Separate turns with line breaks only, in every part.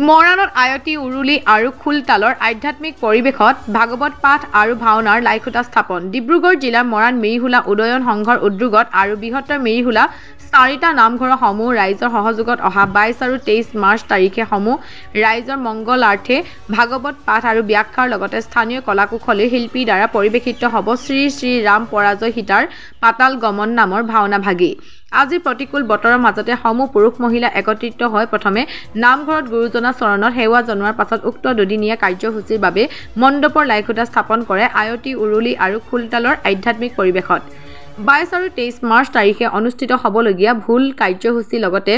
মৰাণত আয়তী উৰুলি আৰু খোলতালৰ আধ্যাত্মিক পৰিৱেশত ভাগৱত পাঠ আৰু ভাওনাৰ লাইখুটা স্থাপন। ডিব্ৰুগড় জিলাৰ মৰাণ মিৰিহোলা উদয়ন সংঘৰ উদ্যোগত আৰু বৃহত্তৰ মিৰিহোলা 4টা নামঘৰৰ সমূহ ৰাইজৰ সহযোগত অহা 22 আৰু 23 মাৰ্চ তাৰিখে সমূহ ৰাইজৰ মংগলাৰ্থে ভাগৱত পাঠ আৰু ব্যাখ্যাৰ লগতে স্থানীয় কলাকুশলীৰ শিল্পীৰ দ্বাৰা পৰিৱেশিত হ'ব শ্ৰী শ্ৰী ৰাম পৰাজয় সীতাৰ পাতাল গমন নামৰ ভাওনা ভাগি। আজি প্ৰতিকূল বতৰৰ মাজতে সমূহ পুৰুষ মহিলা একত্ৰিত হৈ প্ৰথমে নামঘৰত গুৰুজনাৰ চৰণত সেৱা জনোৱাৰ পাছত উক্ত দুদিনীয়া কাৰ্যসূচীৰ বাবে মণ্ডপৰ লাইখুটা স্থাপন কৰে আয়তী উৰুলি আৰু খোলতালৰ আধ্যাত্মিক পৰিৱেশত। 22 আৰু 23 মাৰ্চ তাৰিখে অনুষ্ঠিত হ'বলগীয়া ভুল কাৰ্যসূচীৰ লগতে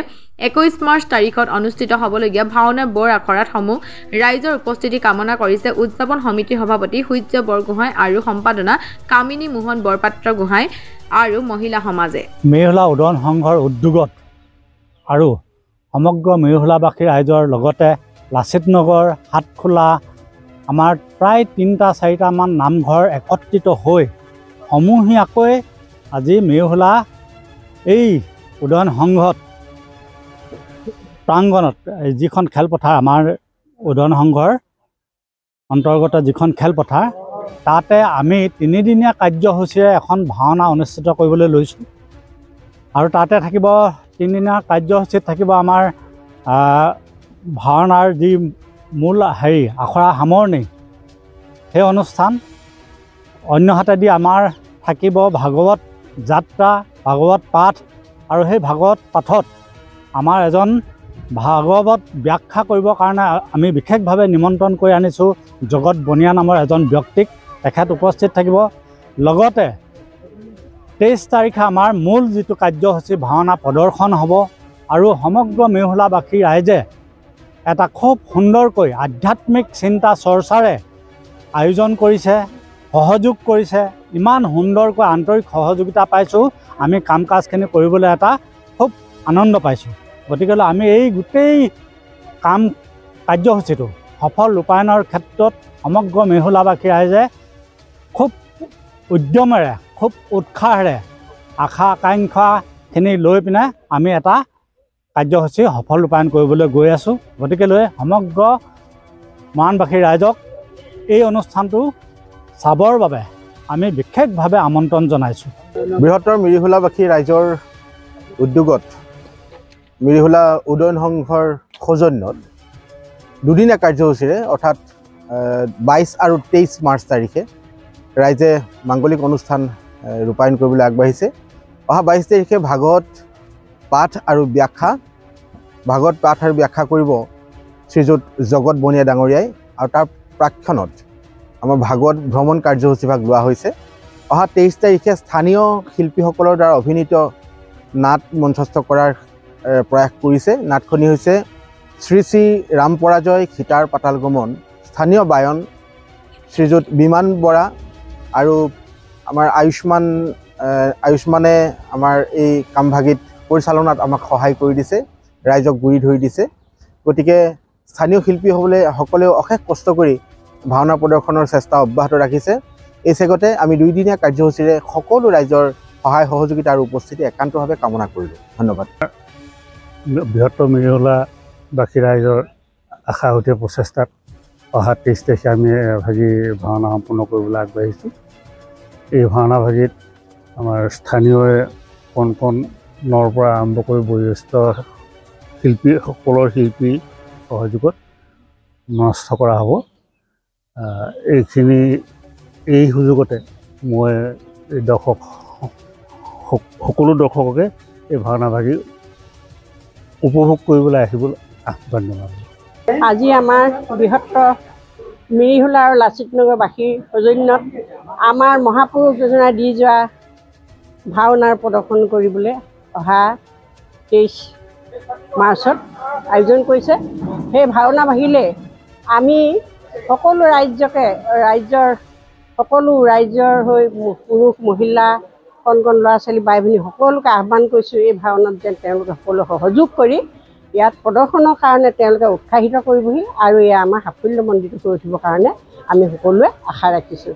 21 মাৰ্চ তাৰিখত অনুষ্ঠিত হ'বলগীয়া ভাওনা বৰ আখৰাত সমূহ ৰাইজৰ উপস্থিতি কামনা কৰিছে উদযাপন সমিতিৰ সভাপতি সূৰ্য বৰগোহাঁই আৰু সম্পাদনা কামিনী মোহন বৰপাত্ৰ গোহাঁই আৰু মহিলা সমাজে।
মিৰিহোলা উদয়ন সংঘৰ উদ্যোগত আৰু সমগ্ৰ মিৰিহোলাবাসী ৰাইজৰ লগতে লাচিত নগৰ হাটখোলা আমাৰ প্ৰায় 3-4টামান নামঘৰ একত্ৰিত হৈ সমূহীয়াকৈ আজি মিৰিহোলা এই উদয়ন সংঘত প্ৰাংগণত যিখন খেলপথাৰ আমাৰ উদয়ন সংঘৰ অন্তৰ্গত যিখন খেলপথাৰ তাতে আমি 3দিনীয়া কাৰ্যসূচীৰে এখন ভাওনা অনুষ্ঠিত কৰিবলৈ লৈছোঁ আৰু তাতে থাকিব 3দিনীয়া কাৰ্যসূচীত থাকিব আমাৰ ভাওনাৰ যি মূল আখৰা সামৰণি সেই অনুষ্ঠান অন্য হাতেদি আমাৰ থাকিব ভাগৱত যাত্ৰা ভাগৱত পাঠ আৰু সেই ভাগৱত পাঠত আমাৰ এজন ভাগৱত ব্যাখ্যা কৰিবৰ কাৰণে আমি বিশেষভাৱে নিমন্ত্ৰণ কৰি আনিছোঁ জগত বনিয়া নামৰ এজন ব্যক্তিক। তেখেত উপস্থিত থাকিব। লগতে 23 তাৰিখে আমাৰ মূল যিটো কাৰ্যসূচী ভাওনা প্ৰদৰ্শন হ'ব আৰু সমগ্ৰ মিৰিহোলাবাসী ৰাইজে এটা খুব সুন্দৰকৈ আধ্যাত্মিক চিন্তা চৰ্চাৰে আয়োজন কৰিছে, সহযোগ কৰিছে। ইমান সুন্দৰকৈ আন্তৰিক সহযোগিতা পাইছোঁ, আমি কাম কাজখিনি কৰিবলৈ এটা খুব আনন্দ পাইছোঁ। গতিকেলৈ আমি এই গোটেই কাৰ্যসূচীটো সফল ৰূপায়ণৰ ক্ষেত্ৰত সমগ্ৰ মিৰিহোলাবাসী ৰাইজে খুব উদ্যমেৰে খুব উৎসাহেৰে আশা আকাংক্ষাখিনি লৈ পিনে আমি এটা কাৰ্যসূচী সফল ৰূপায়ণ কৰিবলৈ গৈ আছোঁ। গতিকেলৈ সমগ্ৰ মৰাণবাসী ৰাইজক এই অনুষ্ঠানটো চাবৰ বাবে আমি বিশেষভাৱে আমন্ত্ৰণ জনাইছোঁ।
বৃহত্তৰ মিৰিহোলাবাসী ৰাইজৰ উদ্যোগত মিৰিহোলা উদয়ন সংঘৰ সৌজন্যত দুদিনীয়া কাৰ্যসূচীৰে অৰ্থাৎ 22 আৰু 23 মাৰ্চ তাৰিখে ৰাইজে মাংগলিক অনুষ্ঠান ৰূপায়ণ কৰিবলৈ আগবাঢ়িছে। অহা 22 তাৰিখে ভাগৱত পাঠ আৰু ব্যাখ্যা কৰিব শ্ৰীযুত জগত বনিয়া ডাঙৰীয়াই আৰু তাৰ প্ৰাক্ষণত আমাৰ ভাগৱত ভ্ৰমণ কাৰ্যসূচী ভাগ লোৱা হৈছে। অহা 23 তাৰিখে স্থানীয় শিল্পীসকলৰ দ্বাৰা অভিনীত নাট মঞ্চস্থ কৰাৰ প্ৰয়াস কৰিছে। নাটখনি হৈছে শ্ৰী শ্ৰী ৰাম পৰাজয় সীতাৰ পাতাল গমন। স্থানীয় বায়ন শ্ৰীযুত বিমান বৰা আৰু আমাৰ আয়ুষ্মানে আমাৰ এই কামভাগিত পৰিচালনাত আমাক সহায় কৰি দিছে, ৰাইজক গুৰি ধৰি দিছে। গতিকে স্থানীয় শিল্পীসকলেও অশেষ কষ্ট কৰি ভাওনা প্ৰদৰ্শনৰ চেষ্টা অব্যাহত ৰাখিছে। এই চেগতে আমি 2দিনীয়া কাৰ্যসূচীৰে সকলো ৰাইজৰ সহায় সহযোগিতা আৰু উপস্থিতি একান্তভাৱে কামনা কৰিলোঁ। ধন্যবাদ।
বৃহত্তৰ মিৰিহোলাবাসী ৰাইজৰ আশাহতীয়া প্ৰচেষ্টাত অহা 23 তাৰিখে আমি ভাগি ভাওনা সম্পূৰ্ণ কৰিবলৈ আগবাঢ়িছোঁ। এই ভাওনা ভাগিত আমাৰ স্থানীয় কণ পৰা আৰম্ভ কৰি বয়োজ্যেষ্ঠ সকলৰ শিল্পী সহযোগত মনস্থ কৰা হ'ব। এই সুযোগতে মই সকলো দৰ্শককে এই ভাওনা ভাগি উপভোগ কৰিবলৈ আহিবলৈ আহ্বান জনালোঁ।
আজি আমাৰ বৃহত্তৰ মিৰিহোলা আৰু লাচিত নগৰবাসীৰ সৌজন্যত আমাৰ মহাপুৰুষ যোজনা দি যোৱা ভাওনাৰ প্ৰদৰ্শন কৰিবলৈ অহা 23 মাৰ্চত আয়োজন কৰিছে। সেই ভাওনা ভাগিলে আমি সকলো ৰাইজৰ হৈ পুৰুষ মহিলা কণ ল'ৰা ছোৱালী বাই ভনী সকলোকে আহ্বান কৰিছোঁ এই ভাওনাত যেন তেওঁলোকে সকলো সহযোগ কৰি ইয়াত প্ৰদৰ্শনৰ কাৰণে তেওঁলোকে উৎসাহিত কৰিবহি আৰু এয়া আমাৰ সাফল্যমণ্ডিত কৰি উঠিবৰ কাৰণে আমি সকলোৱে আশা ৰাখিছোঁ।